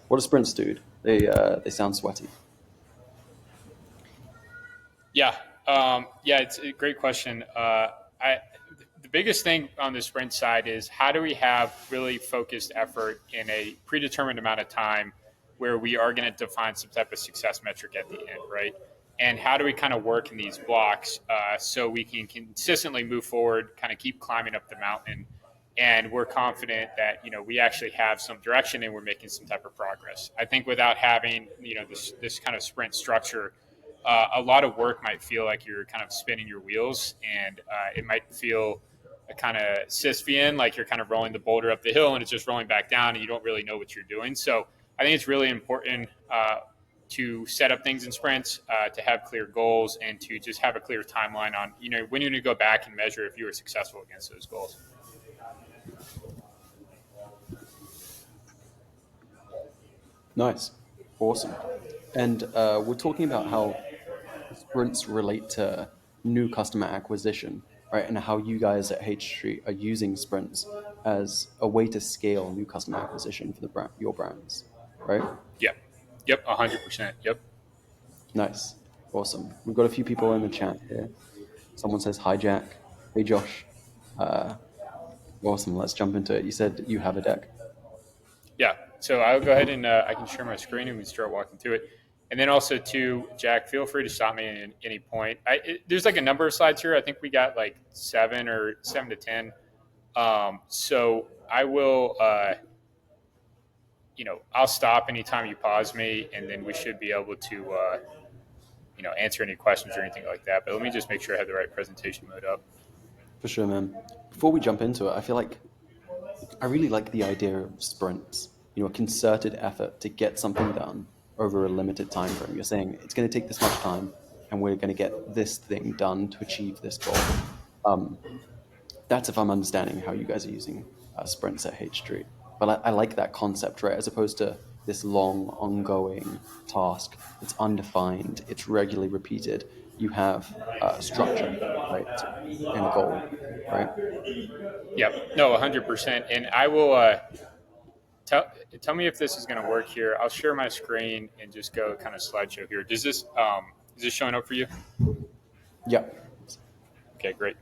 What are sprints, dude? They sound sweaty. Yeah, it's a great question. The biggest thing on the sprint side is how do we have really focused effort in a predetermined amount of time where we are going to define some type of success metric at the end, right? And how do we kind of work in these blocks so we can consistently move forward, kind of keep climbing up the mountain, and we're confident that we actually have some direction and we're making some type of progress. I think without having this kind of sprint structure, a lot of work might feel like you're kind of spinning your wheels, and it might feel kind of Sisyphean, like you're kind of rolling the boulder up the hill and it's just rolling back down, and you don't really know what you're doing. So I think it's really important to set up things in sprints, to have clear goals, and to just have a clear timeline on when you're going to go back and measure if you were successful against those goals. Nice. Awesome. And we're talking about how sprints relate to new customer acquisition, right? And how you guys at H Street are using sprints as a way to scale new customer acquisition for your brands, right? Yep, 100%. Yep. Nice. Awesome. We've got a few people in the chat here. Someone says, hi, Jack. Hey, Josh. Awesome. Let's jump into it. You said you have a deck. Yeah, so I'll go ahead and I can share my screen and we can start walking through it. And then also too, Jack, feel free to stop me at any point. There's like a number of slides here. I think we got like 7 to 10. So I will, I'll stop anytime you pause me, and then we should be able to, answer any questions or anything like that. But let me just make sure I have the right presentation mode up. For sure, man. Before we jump into it, I feel like I really like the idea of sprints, a concerted effort to get something done over a limited time frame. You're saying it's going to take this much time and we're going to get this thing done to achieve this goal. That's if I'm understanding how you guys are using sprints at H Street. But I like that concept, right? As opposed to this long, ongoing task. It's undefined. It's regularly repeated. You have structure, right, and a goal, right? Yep. No, 100%. And I will tell me if this is going to work here. I'll share my screen and just go kind of slideshow here. Is this showing up for you? Yeah. Okay, great.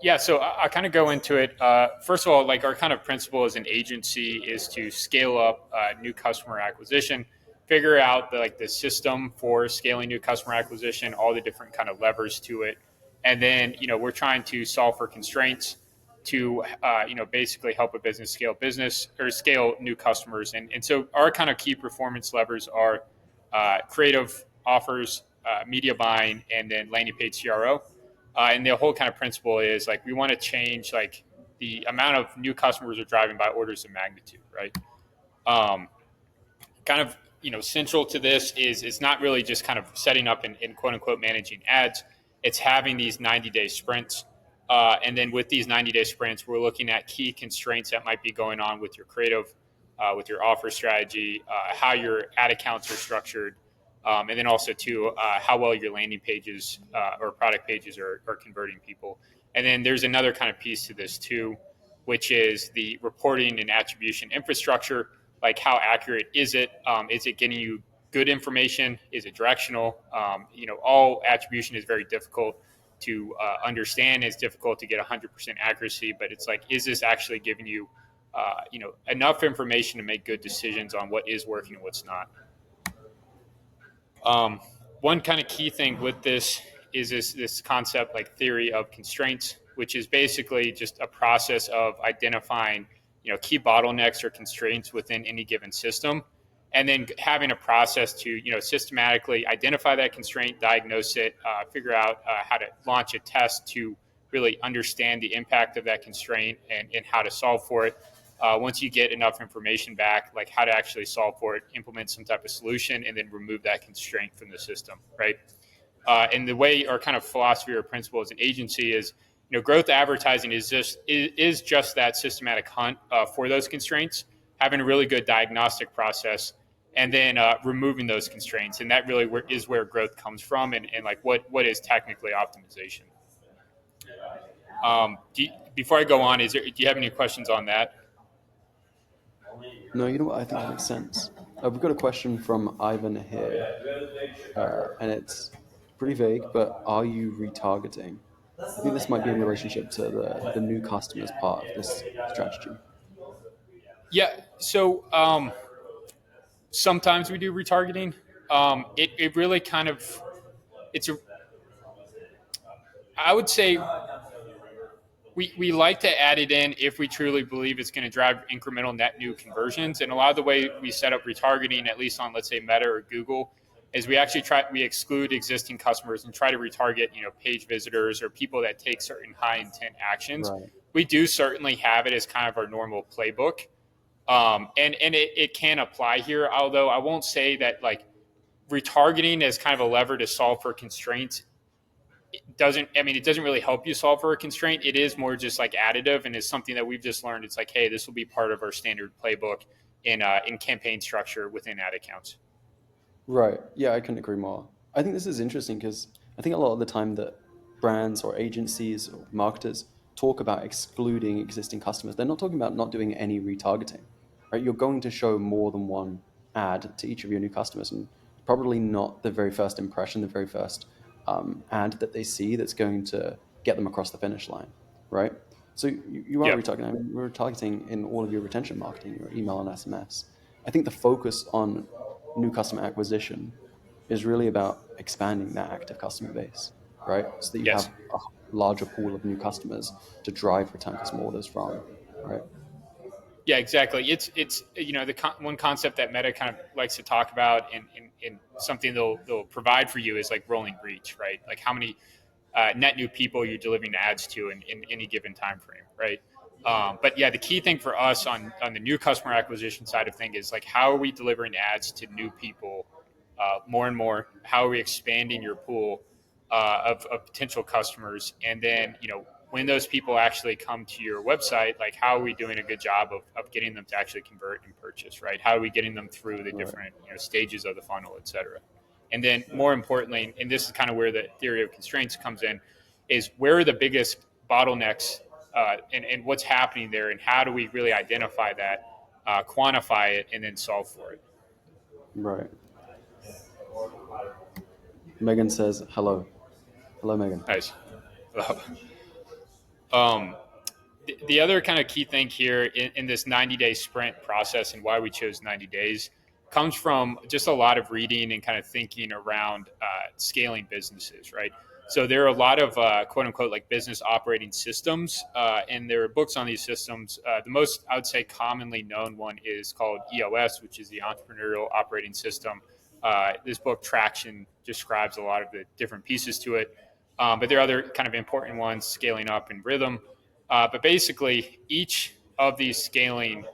Yeah, so I kind of go into it. First of all, like our kind of principle as an agency is to scale up new customer acquisition, figure out the system for scaling new customer acquisition, all the different kind of levers to it, and then we're trying to solve for constraints to basically help a business scale new customers. And so our kind of key performance levers are creative offers, media buying, and then landing page CRO. And the whole kind of principle is we want to change the amount of new customers we're driving by orders of magnitude, right? Kind of central to this is it's not really just kind of setting up and quote unquote managing ads. It's having these 90-day sprints. And then with these 90-day sprints, we're looking at key constraints that might be going on with your creative, with your offer strategy, how your ad accounts are structured, and then also too how well your landing pages or product pages are converting people. And then there's another kind of piece to this too, which is the reporting and attribution infrastructure. Like how accurate is it? Is it getting you good information? Is it directional? All attribution is very difficult to understand. It's difficult to get 100% accuracy, but it's is this actually giving you, enough information to make good decisions on what is working and what's not? One kind of key thing with this is this concept, theory of constraints, which is basically just a process of identifying, key bottlenecks or constraints within any given system, and then having a process to, systematically identify that constraint, diagnose it, figure out how to launch a test to really understand the impact of that constraint and how to solve for it. Once you get enough information back, how to actually solve for it, implement some type of solution, and then remove that constraint from the system, right? And the way our kind of philosophy or principle as an agency is, growth advertising is just that systematic hunt for those constraints, having a really good diagnostic process, and then removing those constraints. And that really is where growth comes from, and what is technically optimization. Before I go on, do you have any questions on that? No, you know what? I think that makes sense. We've got a question from Ivan here, and it's pretty vague, but are you retargeting? I think this might be in relationship to the new customers part of this strategy. Yeah. So sometimes we do retargeting. It really kind of it's a I would say we like to add it in if we truly believe it's going to drive incremental net new conversions. And a lot of the way we set up retargeting, at least on let's say Meta or Google, is we exclude existing customers and try to retarget page visitors or people that take certain high intent actions. Right. We do certainly have it as kind of our normal playbook, and it can apply here. Although I won't say that like retargeting as kind of a lever to solve for constraints it doesn't really help you solve for a constraint. It is more just like additive, and it's something that we've just learned. It's like, hey, this will be part of our standard playbook in campaign structure within ad accounts. Right. Yeah, I couldn't agree more. I think this is interesting because I think a lot of the time that brands or agencies or marketers talk about excluding existing customers, they're not talking about not doing any retargeting, right? You're going to show more than one ad to each of your new customers, and probably not the very first impression, the very first ad that they see that's going to get them across the finish line, right? So you are Yep. retargeting. I mean, we're targeting in all of your retention marketing, your email and SMS. I think the focus on new customer acquisition is really about expanding that active customer base, right? So that you have Yes. a larger pool of new customers to drive return customer orders from, right? Yeah, exactly. It's one concept that Meta kind of likes to talk about, and something they'll provide for you is like rolling reach, right? Like how many net new people you're delivering ads to in any given time frame, right? But yeah, the key thing for us on the new customer acquisition side of things is like how are we delivering ads to new people more and more? How are we expanding your pool of potential customers? And then when those people actually come to your website, like how are we doing a good job of getting them to actually convert and purchase, right? How are we getting them through the Right, different stages of the funnel, et cetera? And then more importantly, and this is kind of where the theory of constraints comes in, is where are the biggest bottlenecks and what's happening there, and how do we really identify that, quantify it, and then solve for it? right. Megan says hello. Hello, Megan. Nice. Um, the other kind of key thing here in this 90-day sprint process and why we chose 90 days comes from just a lot of reading and kind of thinking around scaling businesses, right? So there are a lot of quote unquote like business operating systems, and there are books on these systems. The most, I would say, commonly known one is called EOS, which is the Entrepreneurial Operating System. This book, Traction, describes a lot of the different pieces to it. But there are other kind of important ones, Scaling Up and Rhythm. But basically, each of these scaling,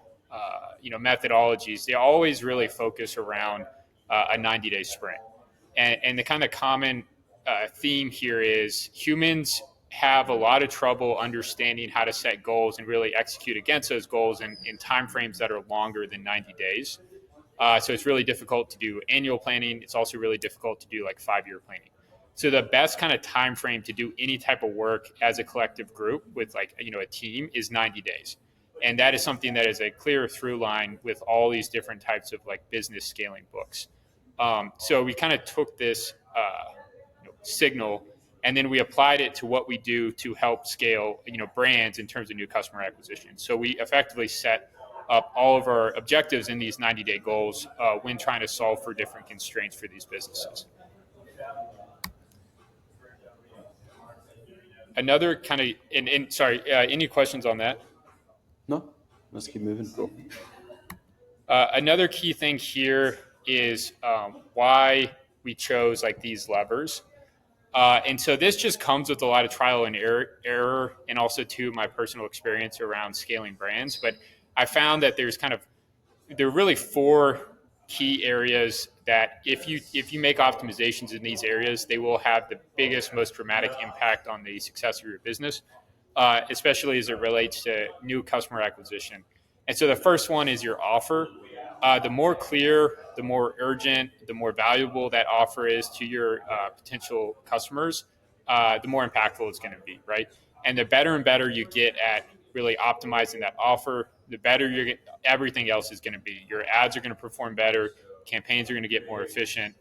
methodologies, they always really focus around a 90-day sprint. And the kind of common theme here is humans have a lot of trouble understanding how to set goals and really execute against those goals in timeframes that are longer than 90 days. So it's really difficult to do annual planning. It's also really difficult to do like 5-year planning. So the best kind of time frame to do any type of work as a collective group with like a team is 90 days. And that is something that is a clear through line with all these different types of like business scaling books. So we kind of took this signal and then we applied it to what we do to help scale brands in terms of new customer acquisition. So we effectively set up all of our objectives in these 90-day goals when trying to solve for different constraints for these businesses. Another kind of, and sorry, any questions on that? No, let's keep moving. Cool. Another key thing here is why we chose like these levers. And so this just comes with a lot of trial and error, and also to my personal experience around scaling brands. But I found that there are really 4 key areas that if you make optimizations in these areas, they will have the biggest, most dramatic impact on the success of your business, especially as it relates to new customer acquisition. And so the first one is your offer. The more clear, the more urgent, the more valuable that offer is to your potential customers, the more impactful it's going to be, right? And the better and better you get at really optimizing that offer, the better everything else is going to be. Your ads are going to perform better, campaigns are going to get more efficient.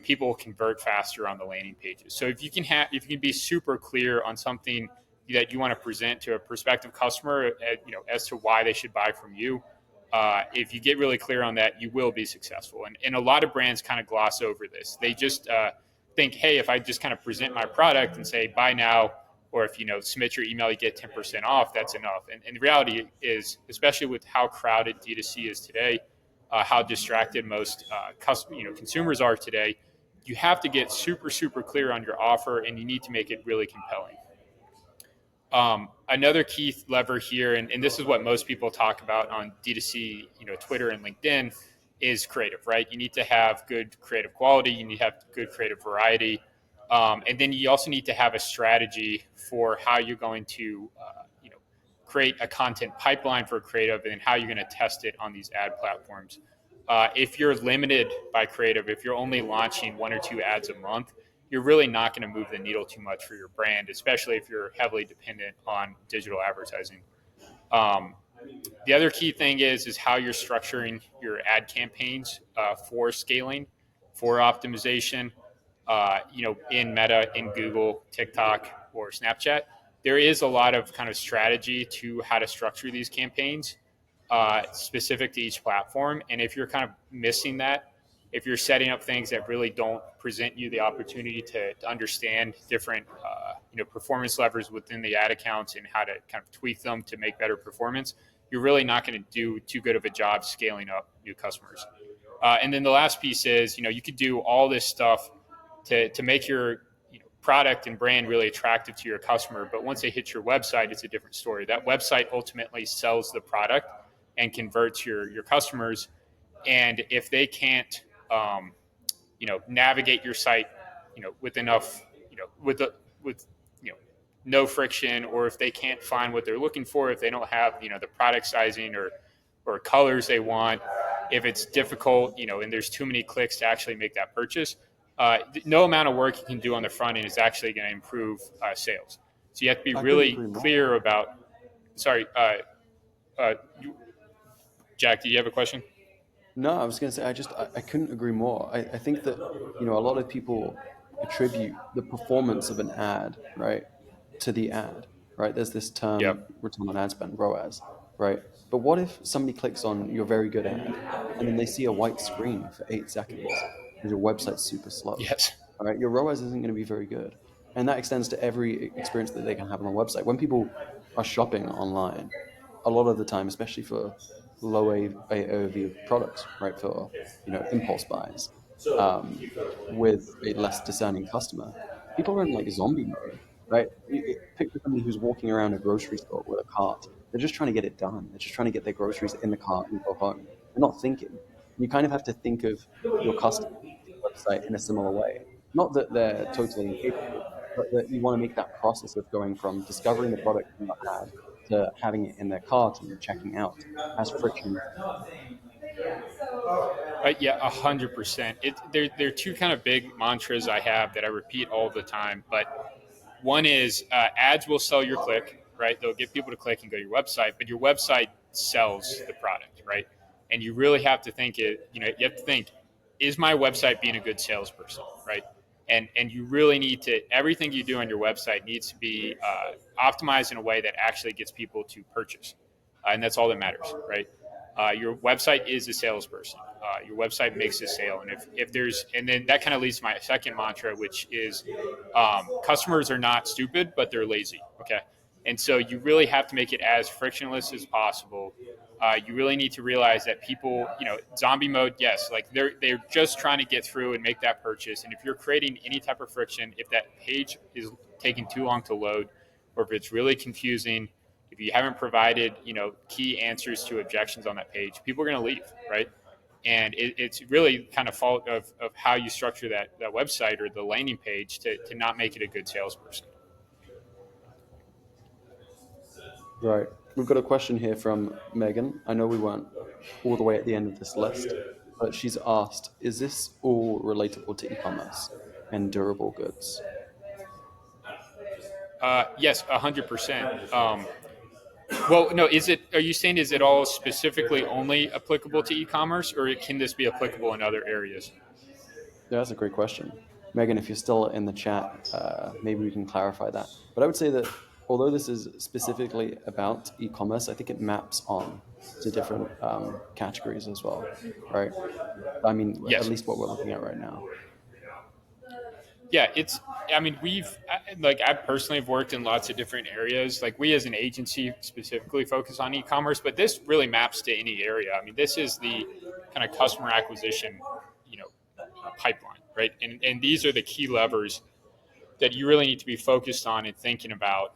People will convert faster on the landing pages. So if you can be super clear on something that you want to present to a prospective customer, as to why they should buy from you, if you get really clear on that, you will be successful. And a lot of brands kind of gloss over this. They just think, hey, if I just kind of present my product and say buy now, or if submit your email, you get 10% off, that's enough. And the reality is, especially with how crowded D2C is today, how distracted most consumers are today, you have to get super, super clear on your offer, and you need to make it really compelling. Another key lever here, and this is what most people talk about on D2C, Twitter and LinkedIn, is creative, right? You need to have good creative quality. You need to have good creative variety. And then you also need to have a strategy for how you're going to, create a content pipeline for creative, and then how you're going to test it on these ad platforms. If you're limited by creative, if you're only launching 1 or 2 ads a month, you're really not going to move the needle too much for your brand, especially if you're heavily dependent on digital advertising. The other key thing is how you're structuring your ad campaigns for scaling, for optimization. In Meta, in Google, TikTok, or Snapchat, there is a lot of kind of strategy to how to structure these campaigns specific to each platform. And if you're kind of missing that, if you're setting up things that really don't present you the opportunity to understand different performance levers within the ad accounts and how to kind of tweak them to make better performance, you're really not going to do too good of a job scaling up new customers. And then the last piece is, you could do all this stuff to make your product and brand really attractive to your customer. But once they hit your website, it's a different story. That website ultimately sells the product and converts your customers. And if they can't, navigate your site, with enough, with no friction, or if they can't find what they're looking for, if they don't have, the product sizing or colors they want, if it's difficult, and there's too many clicks to actually make that purchase, no amount of work you can do on the front end is actually going to improve sales. So you have to be I couldn't really agree more. clear about. Sorry, uh, Jack, do you have a question? No, I was going to say I couldn't agree more. I think that a lot of people attribute the performance of an ad, right, to the ad, right? There's this term, Yep. return on ad spend, ROAS, right? But what if somebody clicks on your very good ad and then they see a white screen for 8 seconds because your website's super slow, Yes. all right? Your ROAS isn't going to be very good, and that extends to every experience that they can have on a website. When people are shopping online, a lot of the time, especially for low AOV products, right? For impulse buys, with a less discerning customer, people are in like zombie mode, right? Picture somebody who's walking around a grocery store with a cart. They're just trying to get it done. They're just trying to get their groceries in the cart and go home. They're not thinking. You kind of have to think of your customer website in a similar way. Not that they're totally incapable, but that you want to make that process of going from discovering the product in your ad to having it in their cart and checking out as frictionless. Yeah, 100%. There are two kind of big mantras I have that I repeat all the time. But one is ads will sell your click, right? They'll get people to click and go to your website, but your website sells the product, right? And you really have to think you have to think, is my website being a good salesperson, right? And you really need to, everything you do on your website needs to be optimized in a way that actually gets people to purchase. And that's all that matters, right? Your website is a salesperson. Your website makes a sale, and if there's, and then that kind of leads to my second mantra, which is customers are not stupid, but they're lazy. Okay, and so you really have to make it as frictionless as possible. You really need to realize that people, zombie mode, yes, like they're just trying to get through and make that purchase. And if you're creating any type of friction, if that page is taking too long to load, or if it's really confusing, if you haven't provided, key answers to objections on that page, people are going to leave, right? And it's really kind of fault of how you structure that website or the landing page to not make it a good salesperson. Right. We've got a question here from Megan. I know we weren't all the way at the end of this list, but she's asked, is this all relatable to e-commerce and durable goods? Yes, 100%. Well, no, are you saying is it all specifically only applicable to e-commerce, or can this be applicable in other areas? Yeah, that's a great question. Megan, if you're still in the chat, maybe we can clarify that. But I would say that although this is specifically about e-commerce, I think it maps on to different categories as well, right? I mean, at Yes. least what we're looking at right now. Yeah, I mean, like, I personally have worked in lots of different areas. Like, we as an agency specifically focus on e-commerce, but this really maps to any area. I mean, this is the kind of customer acquisition, pipeline, right? And these are the key levers that you really need to be focused on and thinking about,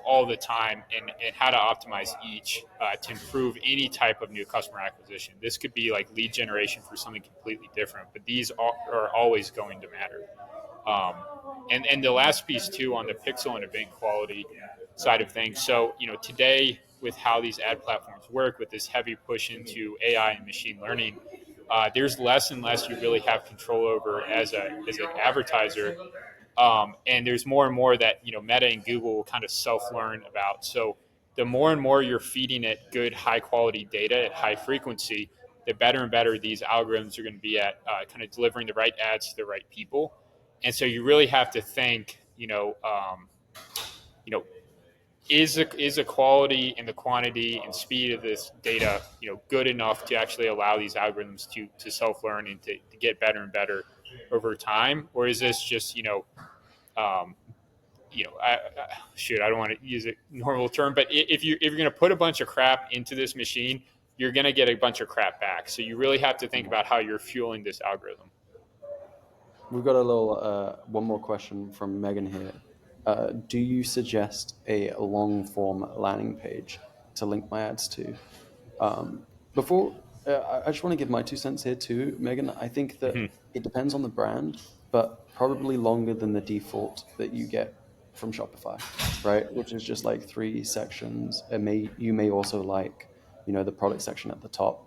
all the time, and how to optimize each to improve any type of new customer acquisition. This could be like lead generation for something completely different, but these are always going to matter. Um, and the last piece too on the pixel and event quality side of things. So today with how these ad platforms work, with this heavy push into AI and machine learning, there's less and less you really have control over as an advertiser, and there's more and more that Meta and Google will kind of self-learn about. So the more and more you're feeding it good, high-quality data at high frequency, the better and better these algorithms are going to be at kind of delivering the right ads to the right people. And so you really have to think, you know, is the quality and the quantity and speed of this data, good enough to actually allow these algorithms to self-learn and to get better and better over time, or is this just um, I don't want to use a normal term, but if you're going to put a bunch of crap into this machine, you're going to get a bunch of crap back. So you really have to think about how you're fueling this algorithm. We've got a little one more question from Megan here. Do you suggest a long form landing page to link my ads to? Before, I just want to give my 2 cents here too, Megan. I think that Mm-hmm. it depends on the brand, but probably longer than the default that you get from Shopify, right? Which is just like 3 sections. You may also like, the product section at the top,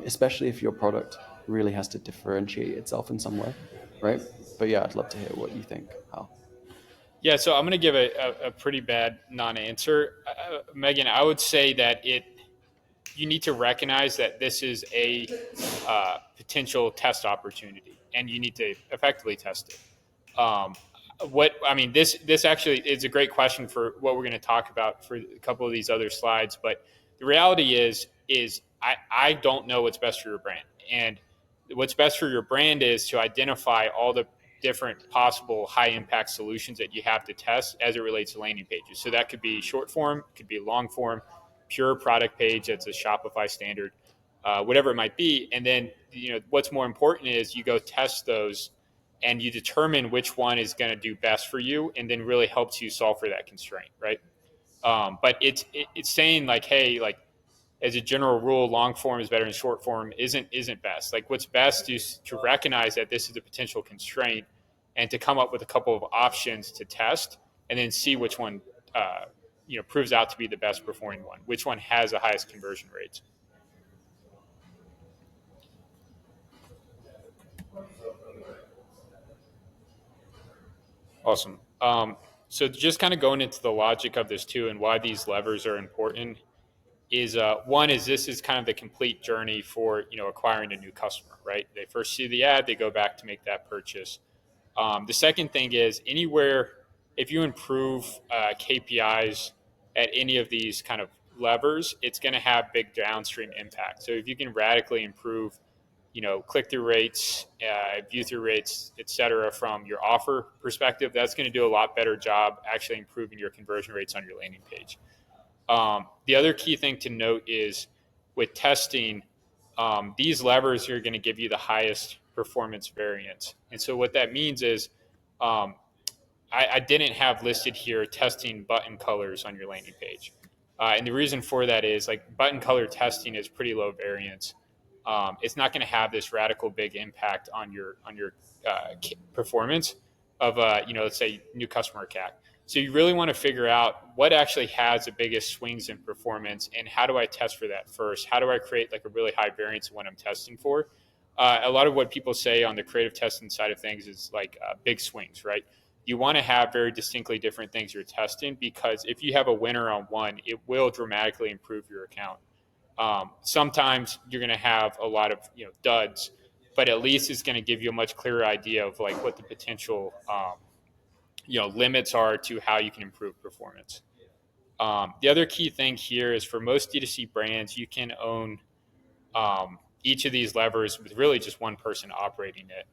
especially if your product really has to differentiate itself in some way, right? But yeah, I'd love to hear what you think, Hal. Yeah, so I'm going to give a pretty bad non-answer, Megan. I would say that you need to recognize that this is a potential test opportunity, and you need to effectively test it. This actually is a great question for what we're going to talk about for a couple of these other slides. But the reality is I don't know what's best for your brand, and what's best for your brand is to identify all the different possible high impact solutions that you have to test as it relates to landing pages. So that could be short form, could be long form, pure product page that's a Shopify standard, whatever it might be. And then what's more important is you go test those and you determine which one is going to do best for you, and then really helps you solve for that constraint, right? But it's saying like, hey, like, as a general rule, long form is better than short form isn't best. Like, what's best is to recognize that this is a potential constraint and to come up with a couple of options to test, and then see which one proves out to be the best performing one, which one has the highest conversion rates. Awesome. So just kind of going into the logic of this too, and why these levers are important is one is this is kind of the complete journey for acquiring a new customer, right? They first see the ad, they go back to make that purchase. The second thing is anywhere, if you improve KPIs at any of these kind of levers, it's going to have big downstream impact. So if you can radically improve click-through rates, view-through rates, et cetera, from your offer perspective, that's going to do a lot better job actually improving your conversion rates on your landing page. The other key thing to note is with testing, these levers are going to give you the highest performance variance. And so what that means is um, I didn't have listed here testing button colors on your landing page. And the reason for that is like button color testing is pretty low variance. It's not going to have this radical big impact on your performance of let's say new customer CAC. So you really want to figure out what actually has the biggest swings in performance, and how do I test for that first? How do I create like a really high variance of what I'm testing for? A lot of what people say on the creative testing side of things is like big swings, right? you want to have very distinctly different things you're testing, because if you have a winner on one, it will dramatically improve your account. Sometimes you're going to have a lot of duds, but at least it's going to give you a much clearer idea of like what the potential limits are to how you can improve performance. The other key thing here is for most D2C brands, you can own each of these levers with really just one person operating it.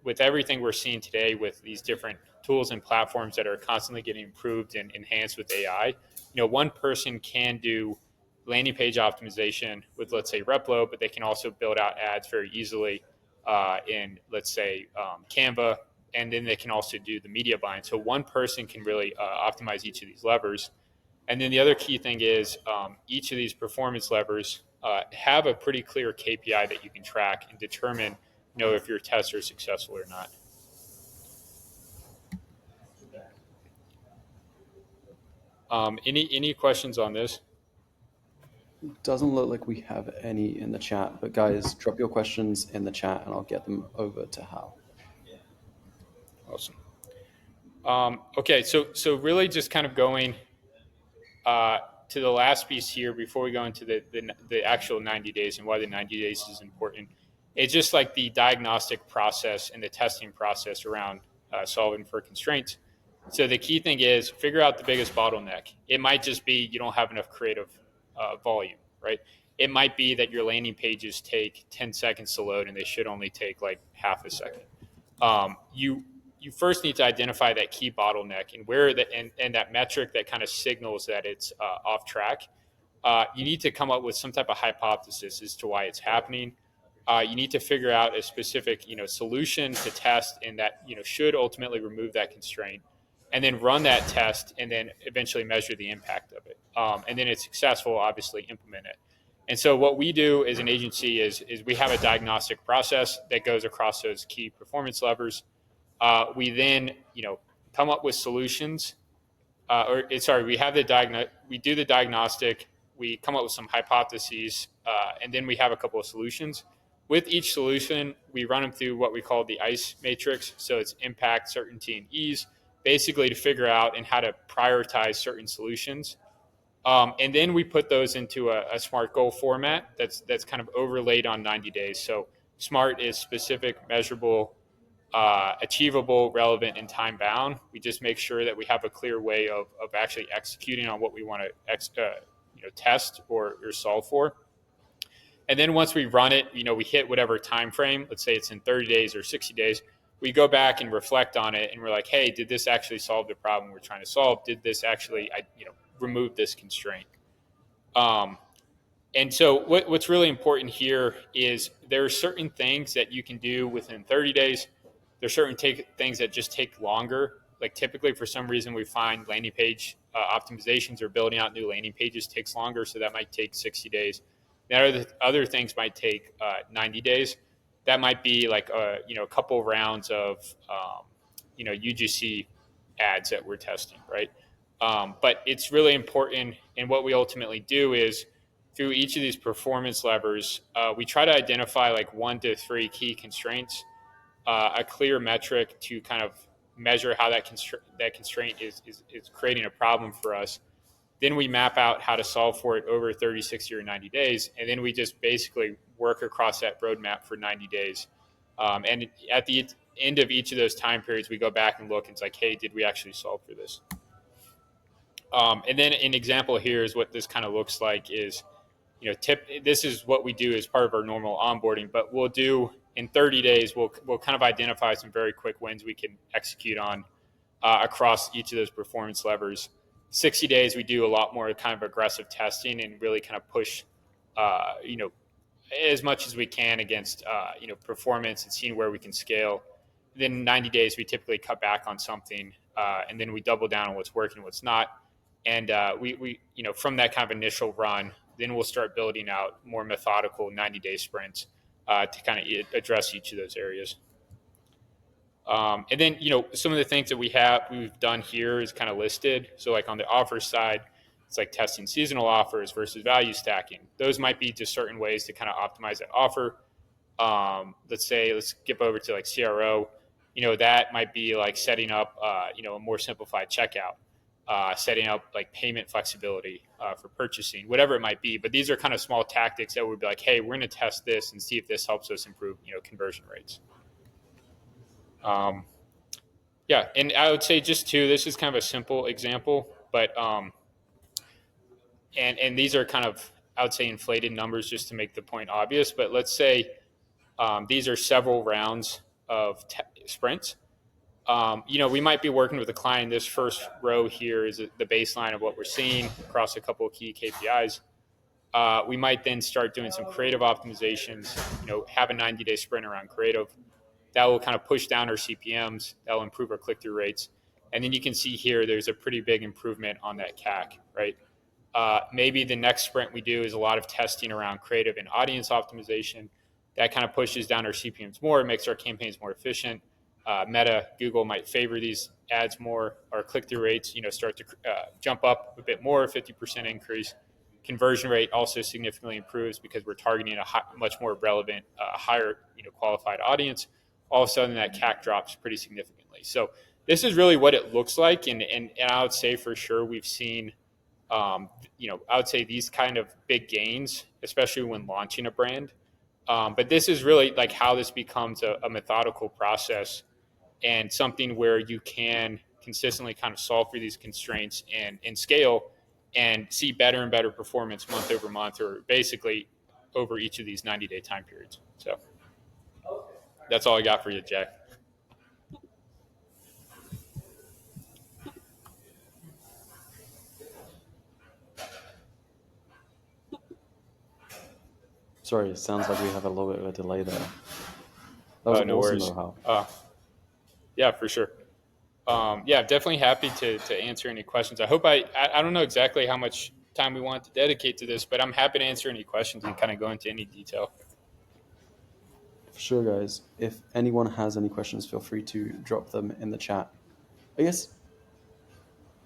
With everything we're seeing today with these different tools and platforms that are constantly getting improved and enhanced with AI, one person can do landing page optimization with, let's say, Replo, but they can also build out ads very easily in, let's say, Canva, and then they can also do the media buying. So one person can really optimize each of these levers. And then the other key thing is each of these performance levers have a pretty clear KPI that you can track and determine, if your tests are successful or not. Any questions on this? Doesn't look like we have any in the chat, but guys, drop your questions in the chat and I'll get them over to Hal. Awesome. Okay, so really just kind of going to the last piece here before we go into the actual 90 days and why the 90 days is important. It's just like the diagnostic process and the testing process around solving for constraints. So the key thing is figure out the biggest bottleneck. It might just be you don't have enough creative volume, right? It might be that your landing pages take 10 seconds to load and they should only take like half a second. You first need to identify that key bottleneck and where that and that metric that kind of signals that it's off track. You need to come up with some type of hypothesis as to why it's happening. You need to figure out a specific solution to test and that should ultimately remove that constraint, and then run that test and then eventually measure the impact of it. And then it's successful, obviously implement it. And so what we do as an agency is we have a diagnostic process that goes across those key performance levers. We then, come up with solutions. We have we do the diagnostic. We come up with some hypotheses, and then we have a couple of solutions. With each solution, we run them through what we call the ICE matrix. So it's impact, certainty, and ease, basically to figure out and how to prioritize certain solutions. And then we put those into a SMART goal format that's kind of overlaid on 90 days. So SMART is specific, measurable, achievable, relevant, and time bound. We just make sure that we have a clear way of actually executing on what we want to test or solve for. And then once we run it, we hit whatever time frame. Let's say it's in 30 days or 60 days. We go back and reflect on it, and we're like, hey, did this actually solve the problem we're trying to solve? Did this actually remove this constraint? And so what's really important here is there are certain things that you can do within 30 days. There's certain things that just take longer. Like typically for some reason we find landing page optimizations or building out new landing pages takes longer. So that might take 60 days. Then other things might take 90 days. That might be like a couple rounds of UGC ads that we're testing, right? But it's really important. And what we ultimately do is through each of these performance levers, we try to identify like 1 to 3 key constraints, a clear metric to kind of measure how that constraint is creating a problem for us. Then we map out how to solve for it over 30, 60, or 90 days. And then we just basically work across that roadmap for 90 days. And at the end of each of those time periods, we go back and look and it's like, hey, did we actually solve for this? And then an example here is what this kind of looks like is, this is what we do as part of our normal onboarding, but we'll do in 30 days, we'll kind of identify some very quick wins we can execute on across each of those performance levers. 60 days, we do a lot more kind of aggressive testing and really kind of push, as much as we can against, performance and seeing where we can scale. Then 90 days, we typically cut back on something, and then we double down on what's working, what's not. And we from that kind of initial run, then we'll start building out more methodical 90-day sprints to kind of address each of those areas. And then, some of the things that we've done here is kind of listed. So like on the offer side, it's like testing seasonal offers versus value stacking. Those might be just certain ways to kind of optimize that offer. Let's skip over to like CRO. that might be like setting up, a more simplified checkout, setting up like payment flexibility for purchasing, whatever it might be. But these are kind of small tactics that would be like, hey, we're going to test this and see if this helps us improve, conversion rates. Yeah, and I would say just too, this is kind of a simple example, but and these are kind of, I would say, inflated numbers just to make the point obvious. But let's say these are several rounds of sprints. We might be working with a client. This first row here is the baseline of what we're seeing across a couple of key KPIs. We might then start doing some creative optimizations, have a 90-day sprint around creative. That will kind of push down our CPMs. That will improve our click-through rates. And then you can see here, there's a pretty big improvement on that CAC, right? Maybe the next sprint we do is a lot of testing around creative and audience optimization. That kind of pushes down our CPMs more, makes our campaigns more efficient. Meta, Google might favor these ads more. Our click-through rates, start to jump up a bit more, 50% increase. Conversion rate also significantly improves because we're targeting a much more relevant, higher, qualified audience. All of a sudden, that CAC drops pretty significantly. So this is really what it looks like, and I would say for sure we've seen, I would say these kind of big gains, especially when launching a brand. But this is really like how this becomes a methodical process and something where you can consistently kind of solve for these constraints and scale and see better and better performance month over month, or basically over each of these 90-day time periods. So that's all I got for you, Jack. Sorry, it sounds like we have a little bit of a delay there. That was No awesome, worries. though, Hal. Yeah, for sure. Yeah, definitely happy to answer any questions. I hope I don't know exactly how much time we want to dedicate to this, but I'm happy to answer any questions and kind of go into any detail. For sure, guys. If anyone has any questions, feel free to drop them in the chat. I guess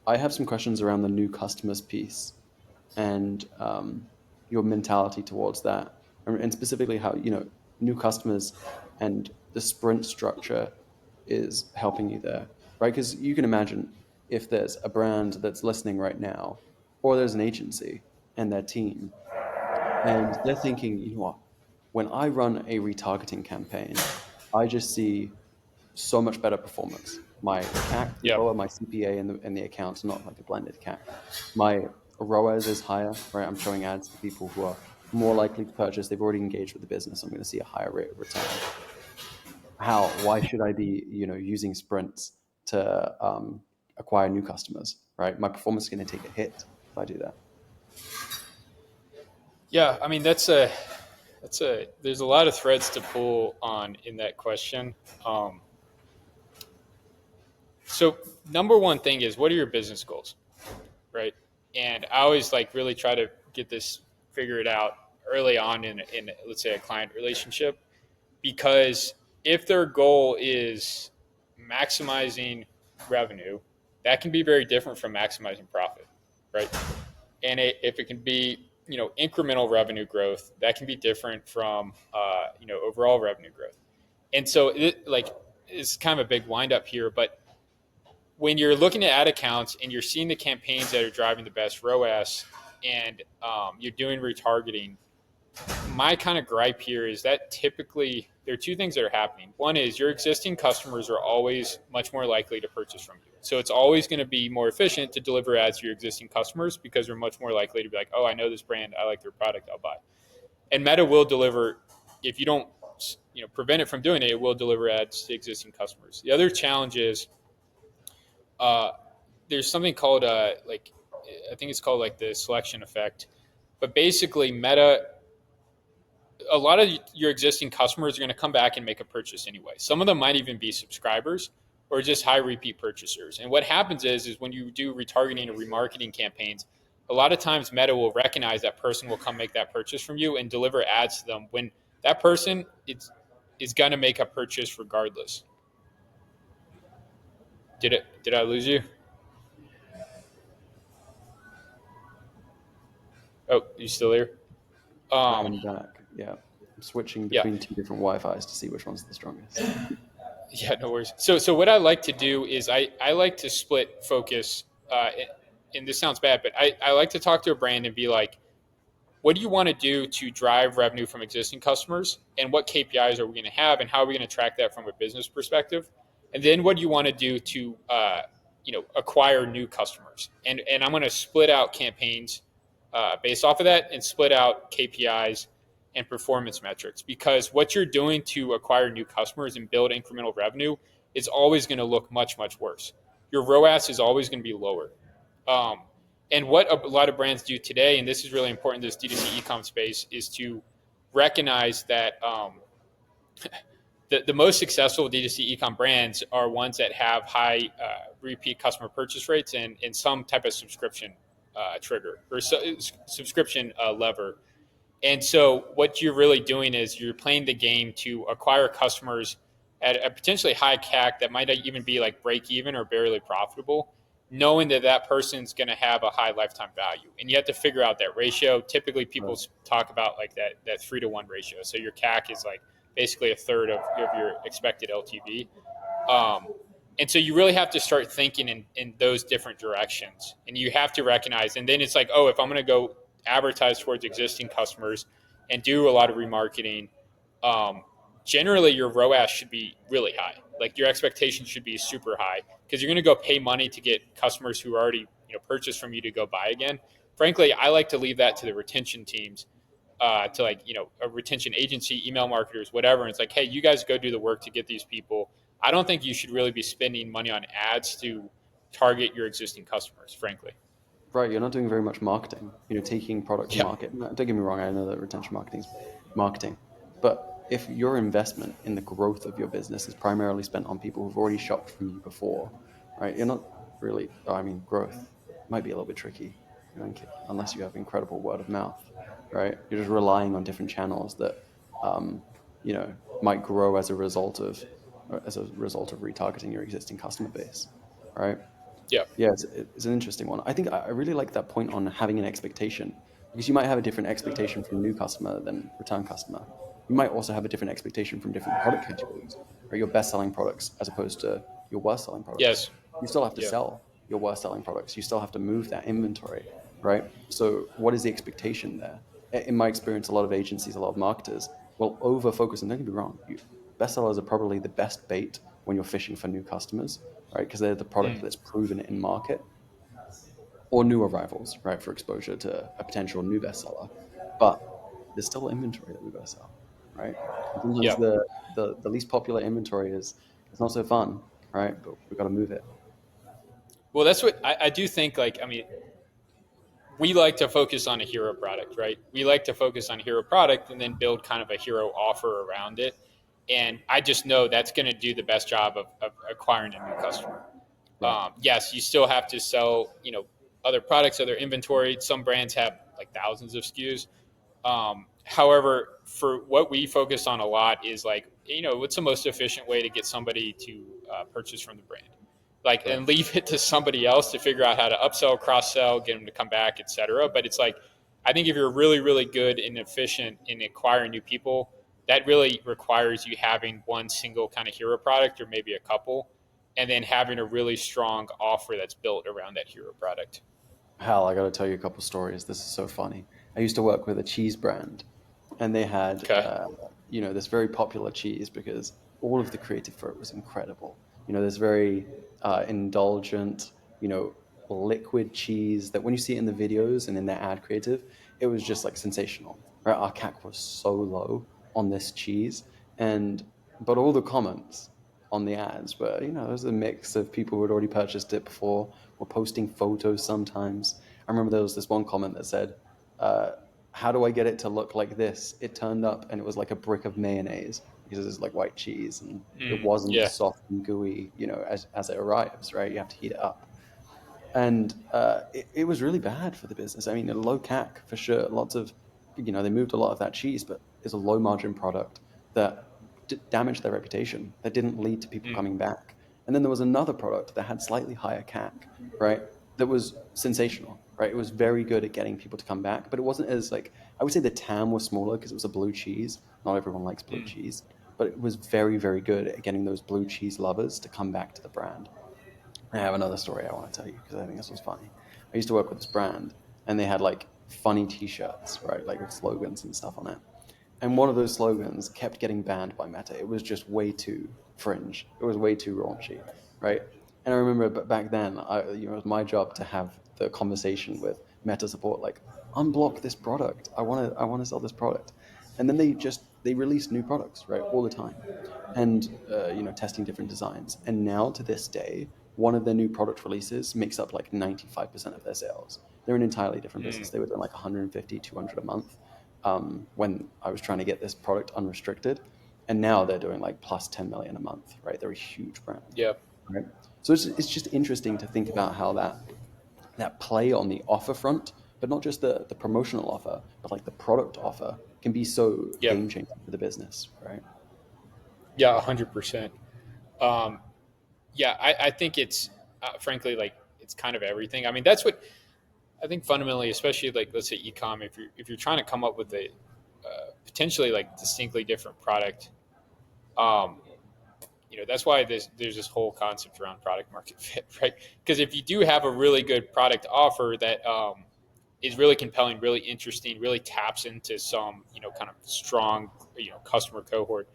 I have some questions around the new customers piece and your mentality towards that, and specifically how new customers and the sprint structure is helping you there, right? Because you can imagine if there's a brand that's listening right now, or there's an agency and their team, and they're thinking, you know what, when I run a retargeting campaign, I just see so much better performance. My CAC is Yep. lower, my CPA in the account's not like a blended CAC. My ROAS is higher, right? I'm showing ads to people who are more likely to purchase. They've already engaged with the business. I'm going to see a higher rate of return. Why should I be, using sprints to acquire new customers, right? My performance is going to take a hit if I do that. Yeah, I mean there's a lot of threads to pull on in that question. So number one thing is, what are your business goals, right? And I always really try to get this figured out early on in let's say a client relationship, because if their goal is maximizing revenue, that can be very different from maximizing profit, right? And if it can be incremental revenue growth, that can be different from overall revenue growth. And so it's kind of a big wind up here, but when you're looking at ad accounts and you're seeing the campaigns that are driving the best ROAS, and you're doing retargeting, my kind of gripe here is that typically there are two things that are happening. One is your existing customers are always much more likely to purchase from you. So it's always going to be more efficient to deliver ads to your existing customers because they're much more likely to be like, oh, I know this brand, I like their product, I'll buy. And Meta will deliver, if you don't prevent it from doing it, it will deliver ads to existing customers. The other challenge is there's something called I think it's called the selection effect. But basically Meta, a lot of your existing customers are going to come back and make a purchase anyway. Some of them might even be subscribers or just high repeat purchasers. And what happens is when you do retargeting or remarketing campaigns, a lot of times Meta will recognize that person will come make that purchase from you and deliver ads to them when that person is going to make a purchase regardless. Did I lose you? Oh, you still here? I'm back. Yeah, I'm switching Yeah. between two different Wi-Fi's to see which one's the strongest. Yeah, no worries. So what I like to do is I like to split focus. And this sounds bad, but I like to talk to a brand and be like, what do you want to do to drive revenue from existing customers, and what KPIs are we going to have, and how are we going to track that from a business perspective? And then what do you want to do to acquire new customers? And I'm going to split out campaigns based off of that, and split out KPIs and performance metrics, because what you're doing to acquire new customers and build incremental revenue is always going to look much worse. Your ROAS is always going to be lower. Um, and what a lot of brands do today, and this is really important in this D2C e-com space, is to recognize that the most successful D2C e-com brands are ones that have high repeat customer purchase rates, and some type of subscription trigger, or subscription lever. And so what you're really doing is you're playing the game to acquire customers at a potentially high CAC that might even be like break even or barely profitable, knowing that that person's going to have a high lifetime value. And you have to figure out that ratio. Typically people Right. talk about like that 3-to-1 ratio. So your CAC is like basically a third of your expected LTV. Um, and so you really have to start thinking in those different directions. And you have to recognize, and then it's like, oh, if I'm going to go advertise towards existing customers and do a lot of remarketing, um, generally your ROAS should be really high. Like your expectations should be super high, because you're going to go pay money to get customers who already purchased from you to go buy again. Frankly, I like to leave that to the retention teams, to like a retention agency, email marketers, whatever. And it's like, hey, you guys go do the work to get these people. I don't think you should really be spending money on ads to target your existing customers, frankly. Right, you're not doing very much marketing. Taking product to Yeah. market. No, don't get me wrong, I know that retention marketing is marketing. But if your investment in the growth of your business is primarily spent on people who've already shopped from you before, right? You're not really, I mean, growth might be a little bit tricky, unless you have incredible word of mouth, right? You're just relying on different channels that, um, might grow as a result of retargeting your existing customer base, right? Yeah. Yeah, it's an interesting one. I think I really like that point on having an expectation, because you might have a different expectation from new customer than return customer. You might also have a different expectation from different product categories, or your best selling products as opposed to your worst selling products. Yes. You still have to Yeah. sell your worst selling products. You still have to move that inventory, right? So what is the expectation there? In my experience, a lot of agencies, a lot of marketers will over focus, and don't get me wrong, bestsellers are probably the best bait when you're fishing for new customers, right? Because they're the product Mm. that's proven in market, or new arrivals, right, for exposure to a potential new bestseller. But there's still inventory that we got to sell, right? And sometimes Yeah. the least popular inventory is it's not so fun, right? But we've got to move it. Well, that's what I do think. Like, I mean, we like to focus on a hero product, right? We like to focus on a hero product and then build kind of a hero offer around it. And I just know that's going to do the best job of acquiring a new customer. Right. Yes, you still have to sell, other products, other inventory. Some brands have like thousands of SKUs. However, for what we focus on a lot is like, what's the most efficient way to get somebody to purchase from the brand? Like, Right. and leave it to somebody else to figure out how to upsell, cross sell, get them to come back, etc. But it's like, I think if you're really, really good and efficient in acquiring new people, that really requires you having one single kind of hero product, or maybe a couple, and then having a really strong offer that's built around that hero product. Hal, I got to tell you a couple stories. This is so funny. I used to work with a cheese brand, and they had, Okay. this very popular cheese because all of the creative for it was incredible. This very indulgent, liquid cheese that when you see it in the videos and in their ad creative, it was just like sensational. Right? Our CAC was so low on this cheese, and but all the comments on the ads were, it was a mix of people who had already purchased it before, were posting photos sometimes. I remember there was this one comment that said, uh, how do I get it to look like this? It turned up and it was like a brick of mayonnaise, because it's like white cheese and it wasn't Yeah. soft and gooey, as it arrives, right? You have to heat it up. And it was really bad for the business. I mean, a low CAC for sure. Lots of, they moved a lot of that cheese, but it's a low margin product that damaged their reputation, that didn't lead to people Mm. coming back. And then there was another product that had slightly higher CAC, right? That was sensational, right? It was very good at getting people to come back, but it wasn't as like, I would say the TAM was smaller because it was a blue cheese. Not everyone likes blue Mm. cheese, but it was very, very good at getting those blue cheese lovers to come back to the brand. I have another story I want to tell you because I think this was funny. I used to work with this brand, and they had like funny T-shirts, right, like with slogans and stuff on it. And one of those slogans kept getting banned by Meta. It was just way too fringe. It was way too raunchy, right? And I remember back then, it was my job to have the conversation with Meta support, like, unblock this product. I want to sell this product. And then they release new products, right, all the time, and testing different designs. And now to this day, one of their new product releases makes up like 95% of their sales. They're an entirely different business. They were doing like 150, 200 a month when I was trying to get this product unrestricted, and now they're doing like plus 10 million a month, right? They're a huge brand, Yeah. right? So it's just interesting to think about how that play on the offer front, but not just the promotional offer, but like the product offer can be so Yeah. game changing for the business, right? Yeah. 100%. Um, yeah. I think it's frankly like it's kind of everything. I mean, that's what I think fundamentally, especially like let's say ecom, if you're trying to come up with a potentially like distinctly different product, um, that's why there's this whole concept around product market fit, right? Because if you do have a really good product offer that is really compelling, really interesting, really taps into some kind of strong customer cohort,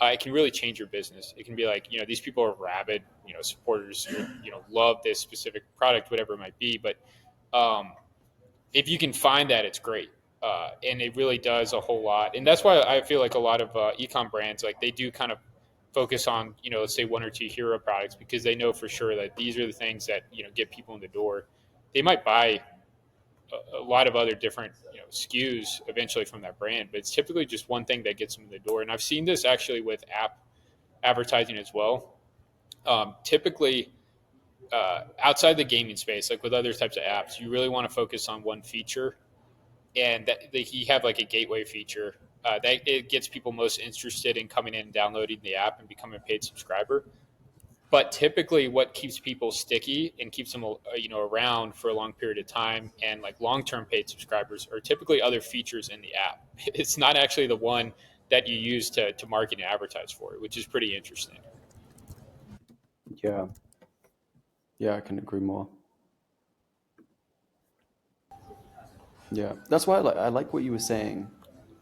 it can really change your business. It can be like these people are rabid supporters who love this specific product, whatever it might be, but um, if you can find that, it's great. And it really does a whole lot. And that's why I feel like a lot of ecom brands, like they do kind of focus on, let's say one or two hero products because they know for sure that these are the things that, get people in the door. They might buy a lot of other different, SKUs eventually from that brand, but it's typically just one thing that gets them in the door. And I've seen this actually with app advertising as well. Typically, outside the gaming space, like with other types of apps, you really want to focus on one feature, and that you have like a gateway feature that it gets people most interested in coming in and downloading the app and becoming a paid subscriber. But typically, what keeps people sticky and keeps them around for a long period of time and like long-term paid subscribers are typically other features in the app. It's not actually the one that you use to market and advertise for it, which is pretty interesting. Yeah, yeah, I can agree more. Yeah, that's why I like what you were saying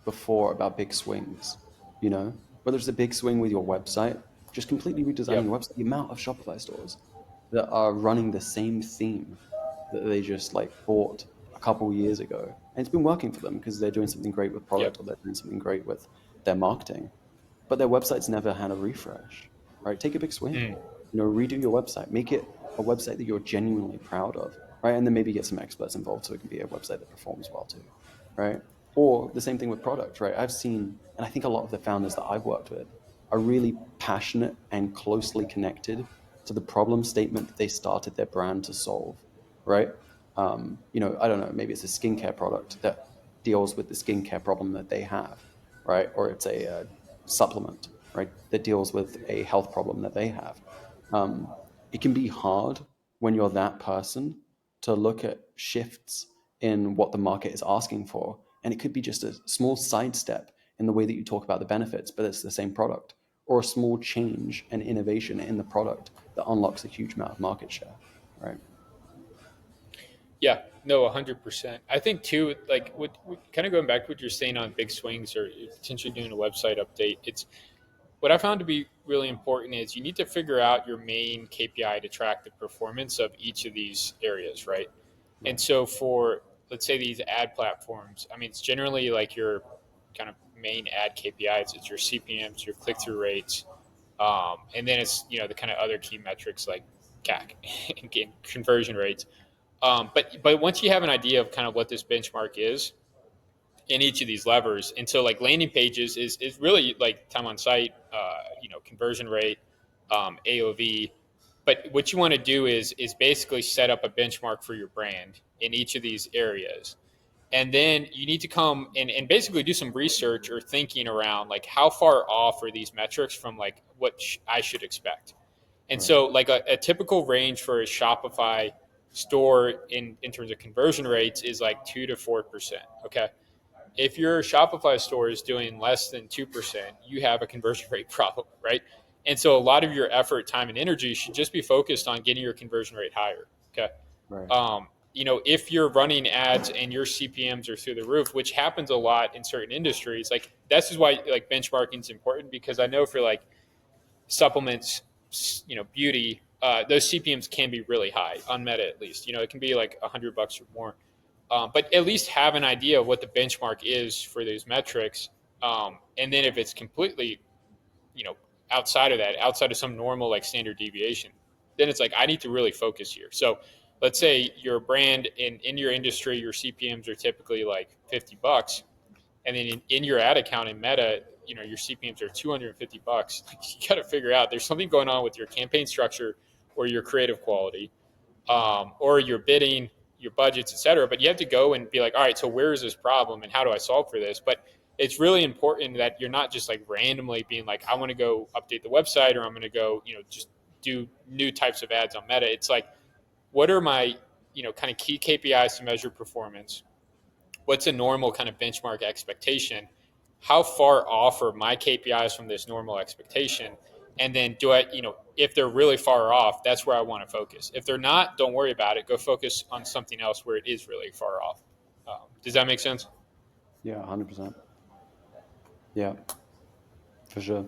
before about big swings. Whether it's a big swing with your website, just completely redesigning Yep. your website. The amount of Shopify stores that are running the same theme that they just like bought a couple years ago, and it's been working for them because they're doing something great with Yep. product or they're doing something great with their marketing, but their website's never had a refresh. Right? Take a big swing. Mm. Redo your website. Make it a website that you're genuinely proud of. Right? And then maybe get some experts involved so it can be a website that performs well too. Right? Or the same thing with product. Right? I've seen, and I think a lot of the founders that I've worked with are really passionate and closely connected to the problem statement that they started their brand to solve. Right? I don't know, maybe it's a skincare product that deals with the skincare problem that they have, right? Or it's a supplement, right, that deals with a health problem that they have. It can be hard when you're that person to look at shifts in what the market is asking for. And it could be just a small sidestep in the way that you talk about the benefits, but it's the same product, or a small change and innovation in the product that unlocks a huge amount of market share, right? Yeah, no, 100%. I think too, like what kind of going back to what you're saying on big swings or potentially doing a website update. It's what I found to be really important is you need to figure out your main KPI to track the performance of each of these areas, right? And Right. so for let's say these ad platforms, I mean, it's generally like your kind of main ad KPIs. It's your CPMS, your click through rates, and then it's the kind of other key metrics like CAC and conversion rates. But once you have an idea of kind of what this benchmark is in each of these levers, and so like landing pages is really like time on site, conversion rate, AOV. But what you want to do is basically set up a benchmark for your brand in each of these areas. And then you need to come and basically do some research or thinking around like how far off are these metrics from like what I should expect. And Right. so, like a typical range for a Shopify store in terms of conversion rates is like 2 to 4%. Okay. if your Shopify store is doing less than 2%, you have a conversion rate problem, right? And so a lot of your effort, time, and energy should just be focused on getting your conversion rate higher. Okay. Right. If you're running ads and your CPMs are through the roof, which happens a lot in certain industries, like this is why like benchmarking is important, because I know for like supplements, beauty, those CPMs can be really high on Meta at least. It can be like $100 or more. But at least have an idea of what the benchmark is for those metrics. And then if it's completely, you know, outside of that, outside of some normal like standard deviation, then it's like, I need to really focus here. So let's say your brand in your industry, your CPMs are typically like $50. And then in your ad account in Meta, your CPMs are $250. You got to figure out there's something going on with your campaign structure or your creative quality, or your bidding, your budgets, et cetera. But you have to go and be like, all right, so where is this problem and how do I solve for this? But it's really important that you're not just like randomly being like, I want to go update the website, or I'm going to go, just do new types of ads on Meta. It's like, what are my, kind of key KPIs to measure performance? What's a normal kind of benchmark expectation? How far off are my KPIs from this normal expectation? And then if they're really far off, that's where I want to focus. If they're not, don't worry about it. Go focus on something else where it is really far off. Does that make sense? Yeah, 100%. Yeah, for sure.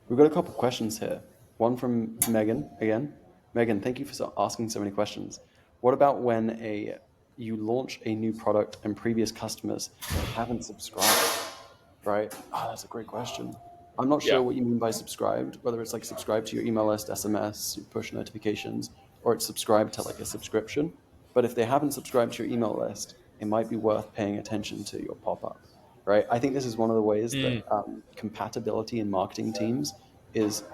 We've got a couple of questions here. One from Megan again. Megan, thank you for asking so many questions. What about when you launch a new product and previous customers haven't subscribed? Right? Oh, that's a great question. I'm not Yeah. sure what you mean by subscribed, whether it's like subscribed to your email list, SMS, push notifications, or it's subscribed to like a subscription. But if they haven't subscribed to your email list, it might be worth paying attention to your pop-up, right? I think this is one of the ways that Mm. compatibility in marketing teams is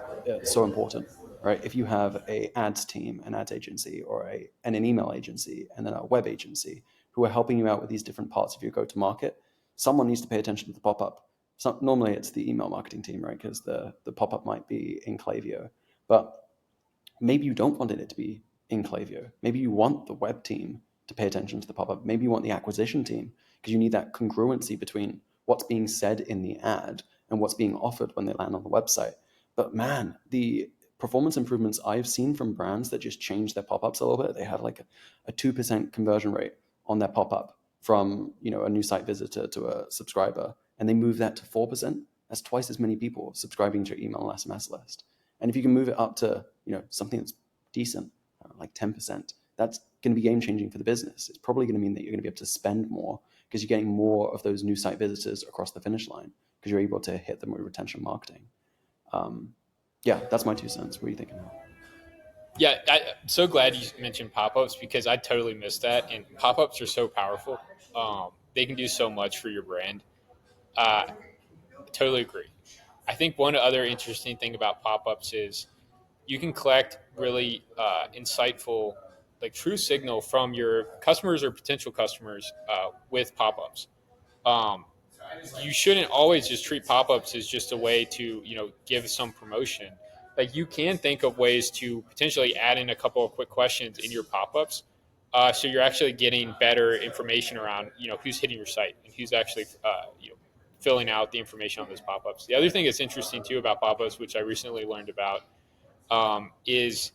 so important, right? If you have a ads team, an ads agency, or an email agency, and then a web agency who are helping you out with these different parts of your go-to-market, someone needs to pay attention to the pop-up. Normally it's the email marketing team, right? Because the pop-up might be in Klaviyo, but maybe you don't want it to be in Klaviyo. Maybe you want the web team to pay attention to the pop-up. Maybe you want the acquisition team because you need that congruency between what's being said in the ad and what's being offered when they land on the website. But man, the performance improvements I've seen from brands that just change their pop-ups a little bit, they have like a 2% conversion rate on their pop-up from a new site visitor to a subscriber, and they move that to 4%. That's twice as many people subscribing to your email and SMS list. And if you can move it up to something that's decent, like 10%, that's going to be game changing for the business. It's probably going to mean that you're going to be able to spend more because you're getting more of those new site visitors across the finish line because you're able to hit them with retention marketing. Yeah, that's my 2 cents. What are you thinking? Yeah, I'm so glad you mentioned pop-ups because I totally missed that. And pop-ups are so powerful. They can do so much for your brand. Uh, totally agree. I think one other interesting thing about pop-ups is you can collect really insightful, like true signal from your customers or potential customers with pop-ups. Um, you shouldn't always just treat pop-ups as just a way to give some promotion. Like you can think of ways to potentially add in a couple of quick questions in your pop-ups, so you're actually getting better information around who's hitting your site and who's actually filling out the information on those pop-ups. The other thing that's interesting too about pop-ups, which I recently learned about, is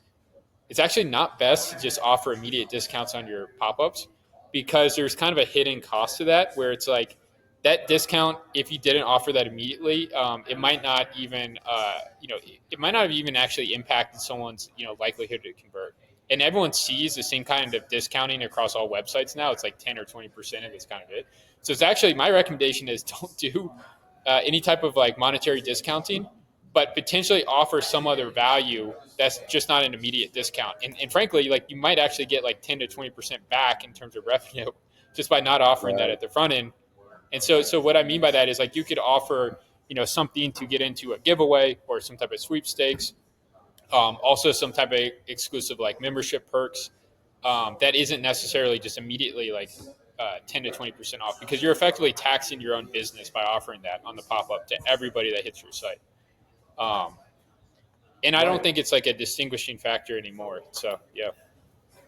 it's actually not best to just offer immediate discounts on your pop-ups because there's kind of a hidden cost to that where it's like that discount, if you didn't offer that immediately, it might not even it might not have even actually impacted someone's likelihood to convert. And everyone sees the same kind of discounting across all websites now. It's like 10 or 20% of it's kind of it. So it's actually, my recommendation is don't do any type of like monetary discounting, but potentially offer some other value that's just not an immediate discount. And frankly, like you might actually get like 10 to 20% back in terms of revenue just by not offering that Right. at the front end. And so what I mean by that is like you could offer, something to get into a giveaway or some type of sweepstakes. Also some type of exclusive like membership perks that isn't necessarily just immediately like 10 to 20% off, because you're effectively taxing your own business by offering that on the pop-up to everybody that hits your site. Um, and I don't Right. think it's like a distinguishing factor anymore. So yeah.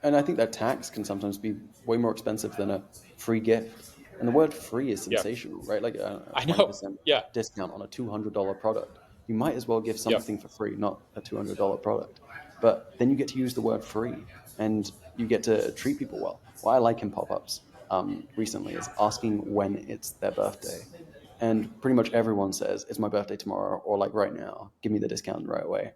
And I think that tax can sometimes be way more expensive than a free gift. And the word free is Yeah, sensational, right? Like a I know. 20% Yeah, discount on a $200 product. You might as well give yeah, something for free, not a $200 product. But then you get to use the word free and you get to treat people well. What I like in pop ups recently is asking when it's their birthday. And pretty much everyone says, it's my birthday tomorrow, or like right now, give me the discount right away.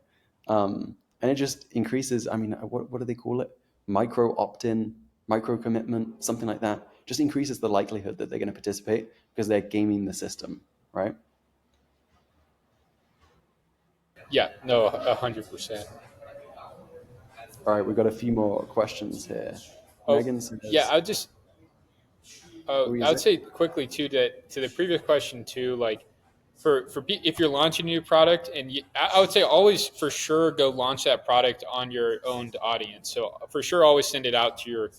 And it just increases, I mean, what do they call it? Micro opt in, micro commitment, something like that. Just increases the likelihood that they're going to participate because they're gaming the system, right? yeah. No, 100%. All right, we've got a few more questions here. Oh, Megan yeah. says, I just what were you I would saying? say quickly too that to the previous question too, like if you're launching a new product, and I would say always for sure go launch that product on your owned audience. So for sure, always send it out to your,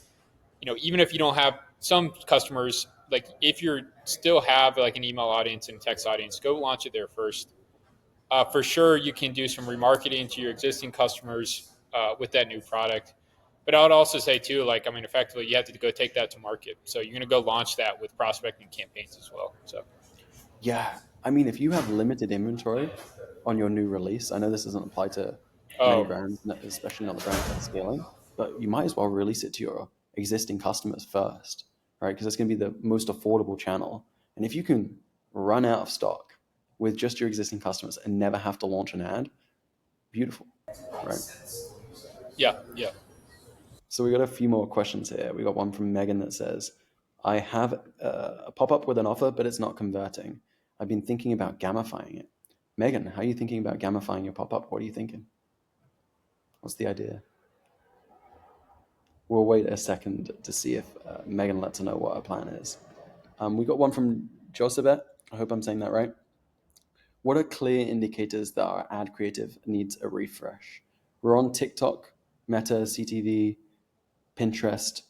even if you don't have some customers, like if you still have like an email audience and text audience, go launch it there first. For sure, you can do some remarketing to your existing customers with that new product. But I would also say too, like I mean, effectively, you have to go take that to market. So you're going to go launch that with prospecting campaigns as well. So Yeah, I mean, if you have limited inventory on your new release, I know this doesn't apply to many oh brands, especially not the brands that are scaling, but you might as well release it to your existing customers first, right? Because it's going to be the most affordable channel. And if you can run out of stock with just your existing customers and never have to launch an ad, beautiful, right? yeah, yeah. So we got a few more questions here. We got one from Megan that says, I have a pop up with an offer, but it's not converting. I've been thinking about gamifying it. Megan, how are you thinking about gamifying your pop up? What are you thinking? What's the idea? We'll wait a second to see if Megan lets us know what her plan is. We got one from Josebet. I hope I'm saying that right. What are clear indicators that our ad creative needs a refresh? We're on TikTok, Meta, CTV, Pinterest.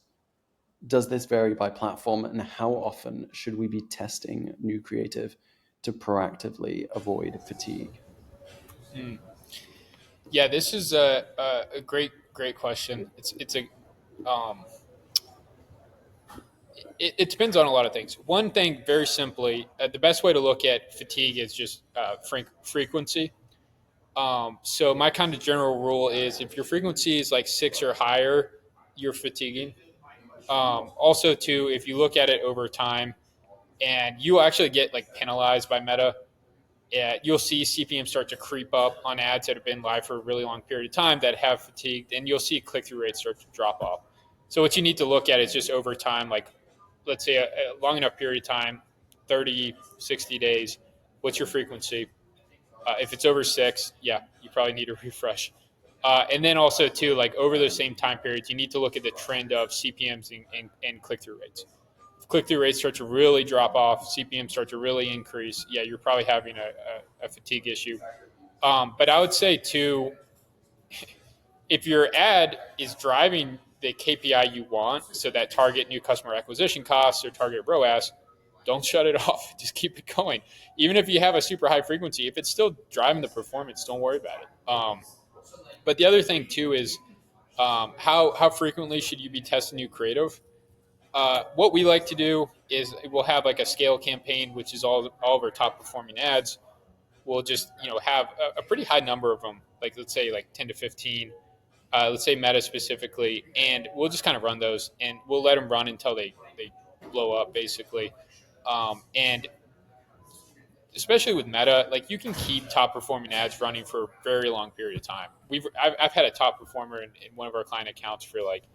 Does this vary by platform, and how often should we be testing new creative to proactively avoid fatigue? Mm. Yeah, this is a great question. It's a um, it depends on a lot of things. One thing, very simply, the best way to look at fatigue is just frequency. So my kind of general rule is if your frequency is like 6 or higher, you're fatiguing. Also, too, if you look at it over time, and you actually get like penalized by Meta, you'll see CPM start to creep up on ads that have been live for a really long period of time that have fatigued, and you'll see click-through rates start to drop off. So what you need to look at is just over time, like let's say a long enough period of time, 30, 60 days, what's your frequency? If it's over 6, yeah, you probably need a refresh. And then also too, like over those same time periods, you need to look at the trend of CPMs and click-through rates. If click-through rates start to really drop off, CPMs start to really increase, yeah, you're probably having a fatigue issue. But I would say too, if your ad is driving the KPI you want, so that target new customer acquisition costs or target ROAS, don't shut it off. Just keep it going. Even if you have a super high frequency, if it's still driving the performance, don't worry about it. But the other thing too is how frequently should you be testing new creative? What we like to do is we'll have like a scale campaign, which is all of our top performing ads. We'll just have a pretty high number of them, like let's say like 10 to 15. Let's say Meta specifically, and we'll just kind of run those, and we'll let them run until they blow up, basically. And especially with Meta, like you can keep top performing ads running for a very long period of time. I've had a top performer in one of our client accounts for like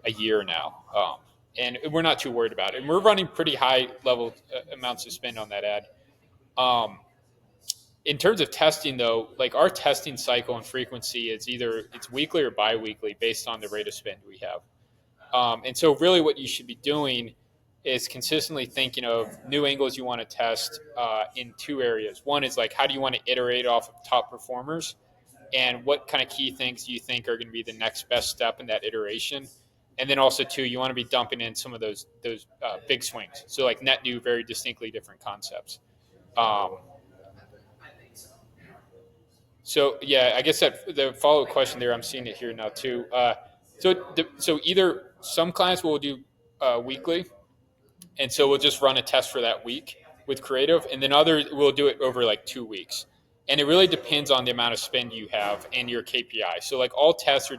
a year now, and we're not too worried about it. And we're running pretty high level amounts of spend on that ad. Um, in terms of testing, though, like our testing cycle and frequency is either it's weekly or biweekly based on the rate of spend we have. And so, really, what you should be doing is consistently thinking of new angles you want to test in two areas. One is like, how do you want to iterate off of top performers? And what kind of key things do you think are going to be the next best step in that iteration? And then also, too, you want to be dumping in some of those big swings. So, like net new, very distinctly different concepts. Um, so yeah, I guess that the follow up question there, I'm seeing it here now too. So either some clients will do weekly, And so we'll just run a test for that week with creative, and then we'll do it over like 2 weeks. And it really depends on the amount of spend you have and your KPI. So like all tests are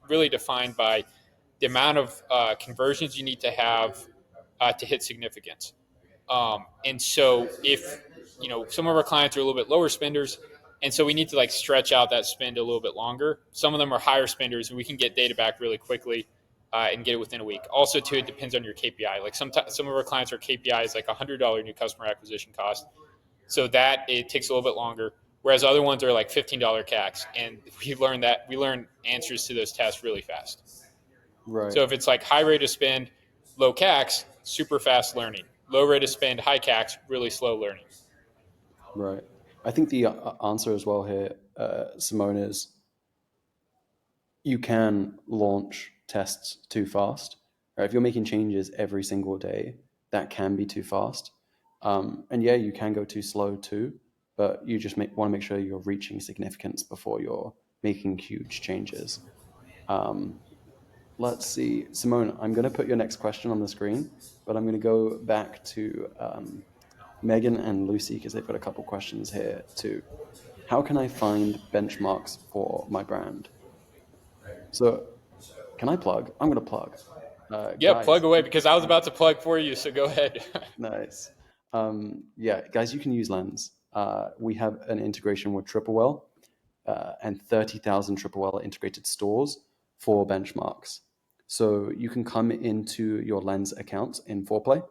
really defined by the amount of conversions you need to have to hit significance. And so if some of our clients are a little bit lower spenders, and so we need to like stretch out that spend a little bit longer. Some of them are higher spenders, and we can get data back really quickly and get it within a week. Also, too, it depends on your KPI. Like some of our clients, our KPI is like $100 new customer acquisition cost, so that it takes a little bit longer. Whereas other ones are like $15 CACs, and we learn answers to those tests really fast. Right. So if it's like high rate of spend, low CACs, super fast learning. Low rate of spend, high CACs, really slow learning. Right. I think the answer as well here, Simone, is you can launch tests too fast. Right? If you're making changes every single day, that can be too fast. And yeah, you can go too slow too, but you just want to make sure you're reaching significance before you're making huge changes. Let's see. Simone, I'm going to put your next question on the screen, but I'm going to go back to Megan and Lucy because they've got a couple questions here too. How can I find benchmarks for my brand? So, can I plug? I'm going to plug. Yeah, plug Guys, away because I was about to plug for you, so go ahead. nice. Yeah, guys, you can use Lens. We have an integration with Triplewell and 30,000 Triplewell integrated stores for benchmarks. So you can come into your Lens account in Foreplay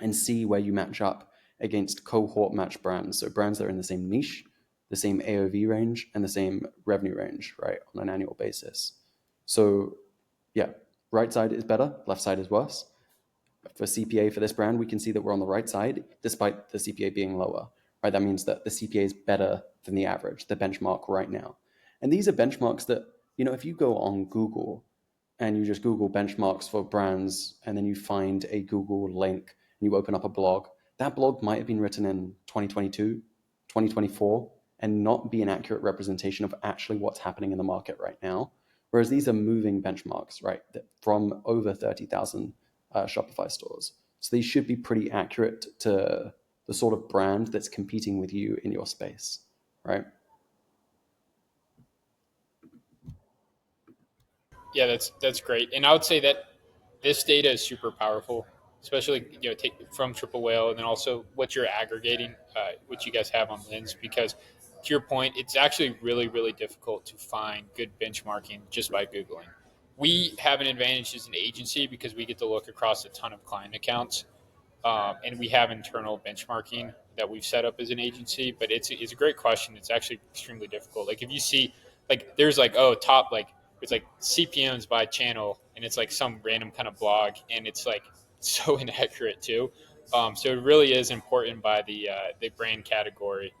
and see where you match up against cohort match brands. So brands that are in the same niche, the same AOV range, and the same revenue range, right, on an annual basis. So yeah, right side is better, left side is worse. For CPA for this brand, we can see that we're on the right side despite the CPA being lower, right? That means that the CPA is better than the average, the benchmark right now. And these are benchmarks that, if you go on Google and you just Google benchmarks for brands and then you find a Google link and you open up a blog, that blog might have been written in 2022, 2024, and not be an accurate representation of actually what's happening in the market right now. Whereas these are moving benchmarks, right, from over 30,000 Shopify stores. So these should be pretty accurate to the sort of brand that's competing with you in your space, right? Yeah, that's great, and I would say that this data is super powerful, especially take from Triple Whale, and then also what you're aggregating, what you guys have on Lens, because to your point, it's actually really really difficult to find good benchmarking just by googling. We have an advantage as an agency because we get to look across a ton of client accounts, and we have internal benchmarking that we've set up as an agency. But it's a great question. It's actually extremely difficult. Like if you see, like there's like top like it's like CPMS by channel, and it's like some random kind of blog, and it's like so inaccurate too. So it really is important by the brand category,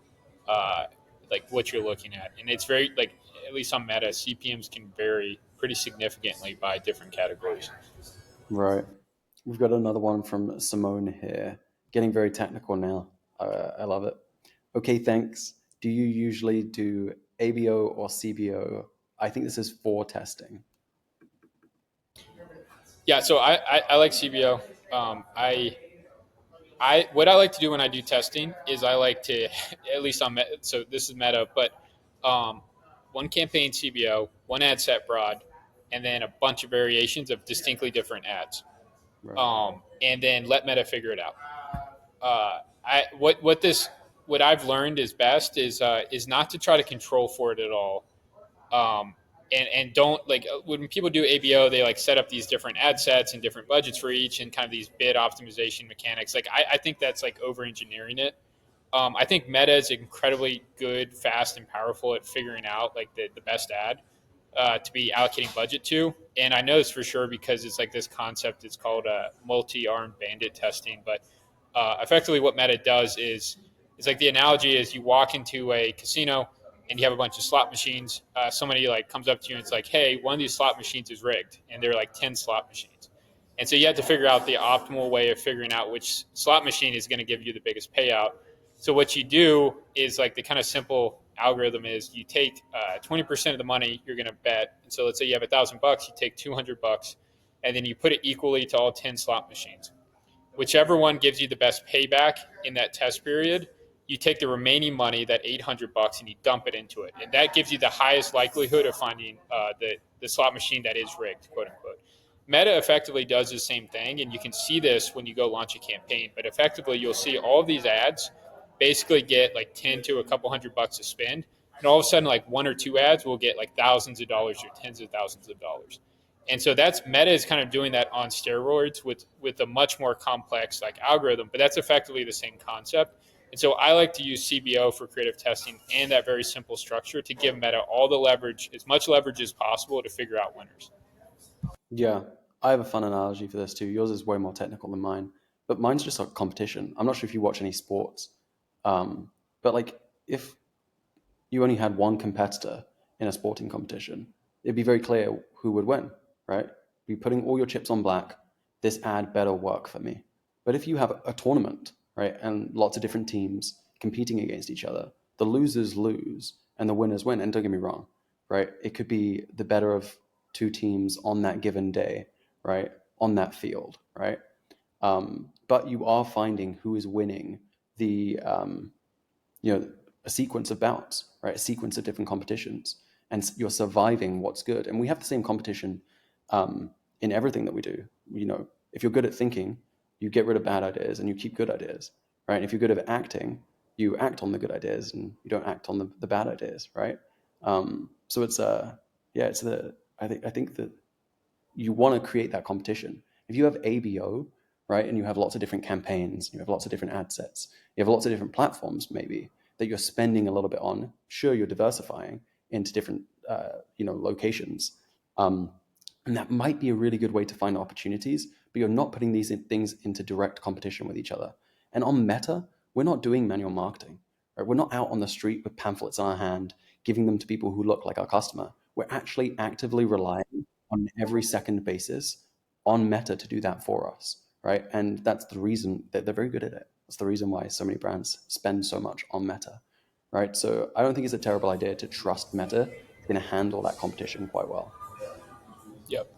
uh, like what you're looking at, and it's very like at least on Meta, CPMS can vary pretty significantly by different categories. Right. We've got another one from Simone here, getting very technical now. I love it. Okay, thanks. Do you usually do ABO or CBO? I think this is for testing. Yeah, so I like CBO. I what I like to do when I do testing is I like to at least on so this is Meta, but um, one campaign CBO, one ad set broad, and then a bunch of variations of distinctly different ads, Right. and then let Meta figure it out. I what I've learned is best is not to try to control for it at all. Um, and don't like when people do ABO, they like set up these different ad sets and different budgets for each and kind of these bid optimization mechanics. Like I think that's like over engineering it. I think Meta is incredibly good, fast, and powerful at figuring out like the best ad to be allocating budget to. And I know this for sure because it's like this concept. It's called multi-armed bandit testing. But effectively, what Meta does is it's like the analogy is you walk into a casino and you have a bunch of slot machines. Somebody like comes up to you and it's like, "Hey, one of these slot machines is rigged," and they're like 10 slot machines. And so you have to figure out the optimal way of figuring out which slot machine is going to give you the biggest payout. So what you do is like the kind of simple algorithm is you take 20% of the money you're going to bet. And so let's say you have $1,000, you take $200, and then you put it equally to all 10 slot machines. whichever one gives you the best payback in that test period, you take the remaining money, that $800, and you dump it into it, and that gives you the highest likelihood of finding the slot machine that is rigged, quote unquote. Meta effectively does the same thing, and you can see this when you go launch a campaign. But effectively, you'll see all of these ads basically get like 10 to a couple $100 to spend, and all of a sudden, like one or two ads will get like thousands of dollars or tens of thousands of dollars. And so that's Meta is kind of doing that on steroids with a much more complex like algorithm, but that's effectively the same concept. And so I like to use CBO for creative testing and that very simple structure to give Meta all the leverage, as much leverage as possible to figure out winners. Yeah, I have a fun analogy for this too. Yours is way more technical than mine, but mine's just like competition. I'm not sure if you watch any sports, but like if you only had one competitor in a sporting competition, it'd be very clear who would win, right? You'd be putting all your chips on black. This ad better work for me. But if you have a tournament, right, and lots of different teams competing against each other, the losers lose and the winners win. And don't get me wrong, right? It could be the better of two teams on that given day, right, on that field, right? But you are finding who is winning the a sequence of bouts, right? A sequence of different competitions, and you're surviving what's good. And we have the same competition in everything that we do. If you're good at thinking, you get rid of bad ideas and you keep good ideas, right? And if you're good at acting, you act on the good ideas and you don't act on the bad ideas, right? So it's I think that you want to create that competition. If you have ABO, right, and you have lots of different campaigns, you have lots of different ad sets, you have lots of different platforms maybe that you're spending a little bit on. Sure, you're diversifying into different locations, and that might be a really good way to find opportunities. But you're not putting these things into direct competition with each other. And on Meta, we're not doing manual marketing. Right? We're not out on the street with pamphlets in our hand, giving them to people who look like our customer. We're actually actively relying on every second basis on Meta to do that for us, right? And that's the reason that they're very good at it. That's the reason why so many brands spend so much on Meta, right? So I don't think it's a terrible idea to trust Meta. It's going to handle that competition quite well. Yep.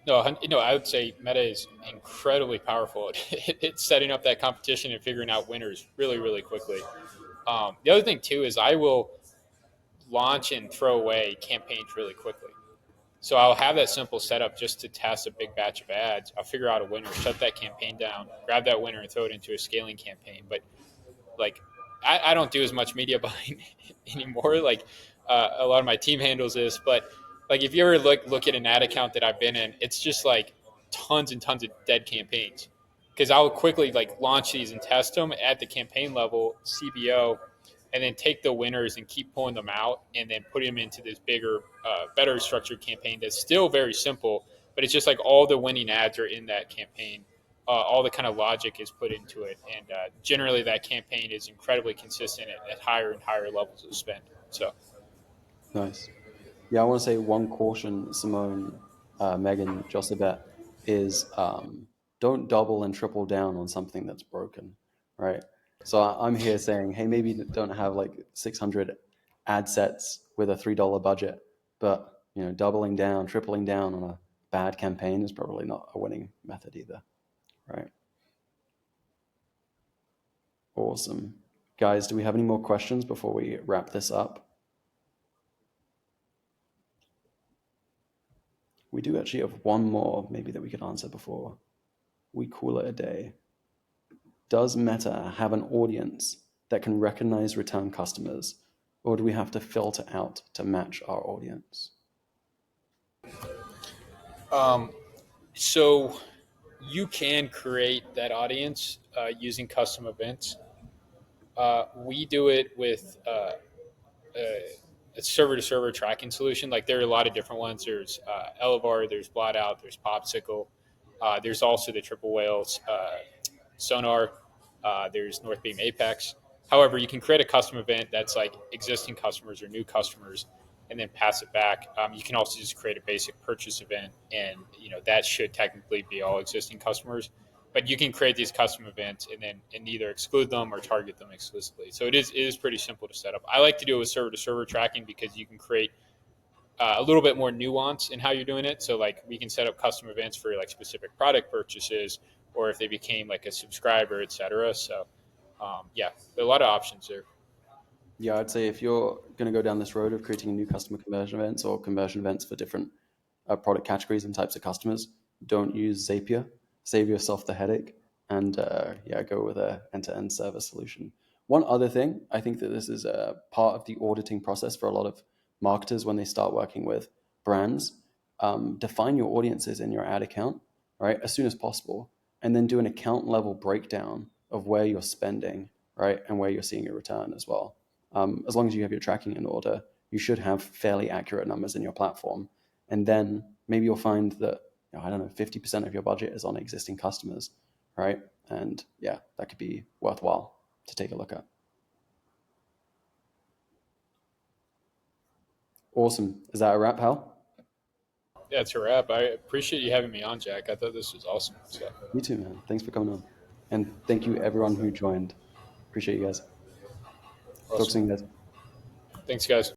No, I would say Meta is incredibly powerful at setting up that competition and figuring out winners really, really quickly. The other thing too is I will launch and throw away campaigns really quickly. So I'll have that simple setup just to test a big batch of ads. I'll figure out a winner, shut that campaign down, grab that winner, and throw it into a scaling campaign. But like, I don't do as much media buying anymore. Like, a lot of my team handles this, but like if you ever look at an ad account that I've been in, it's just like tons and tons of dead campaigns because I'll quickly like launch these and test them at the campaign level, CBO, and then take the winners and keep pulling them out and then put them into this bigger, better structured campaign that's still very simple, but it's just like all the winning ads are in that campaign. All the kind of logic is put into it, and generally that campaign is incredibly consistent at higher and higher levels of spend. So, Nice. Yeah, I want to say one caution, Simone, Megan, Josibet, is don't double and triple down on something that's broken, right? So I'm here saying, hey, maybe don't have like 600 ad sets with a $3 budget, but doubling down, tripling down on a bad campaign is probably not a winning method either, right? Awesome. Guys, do we have any more questions before we wrap this up? We do actually have one more maybe that we could answer before we call it a day. Does Meta have an audience that can recognize return customers, or do we have to filter out to match our audience? so you can create that audience using custom events. We do it with a server to server tracking solution. Like there are a lot of different ones. There's Elevar, there's Blotout, there's Popsicle. There's also the Triple Whales Sonar. There's Northbeam Apex. However, you can create a custom event that's like existing customers or new customers, and then pass it back. You can also just create a basic purchase event, and that should technically be all existing customers. But you can create these custom events and either exclude them or target them exclusively. So it is pretty simple to set up. I like to do it with server to server tracking because you can create a little bit more nuance in how you're doing it. So like we can set up custom events for like specific product purchases or if they became like a subscriber, etc. So yeah, there are a lot of options there. Yeah, I'd say if you're going to go down this road of creating new customer conversion events or conversion events for different product categories and types of customers, don't use Zapier. Save yourself the headache and yeah, go with a end-to-end service solution. One other thing, I think that this is a part of the auditing process for a lot of marketers when they start working with brands. Define your audiences in your ad account, right, as soon as possible, and then do an account level breakdown of where you're spending, right, and where you're seeing your return as well. As long as you have your tracking in order, you should have fairly accurate numbers in your platform. And then maybe you'll find that, I don't know, 50% of your budget is on existing customers, right? And yeah, that could be worthwhile to take a look at. Awesome. Is that a wrap, Hal? Yeah, it's a wrap. I appreciate you having me on, Jack. I thought this was awesome. So, You too, man. Thanks for coming on. And thank you, everyone who joined. Appreciate you guys. Talk awesome. soon, guys. Thanks, guys.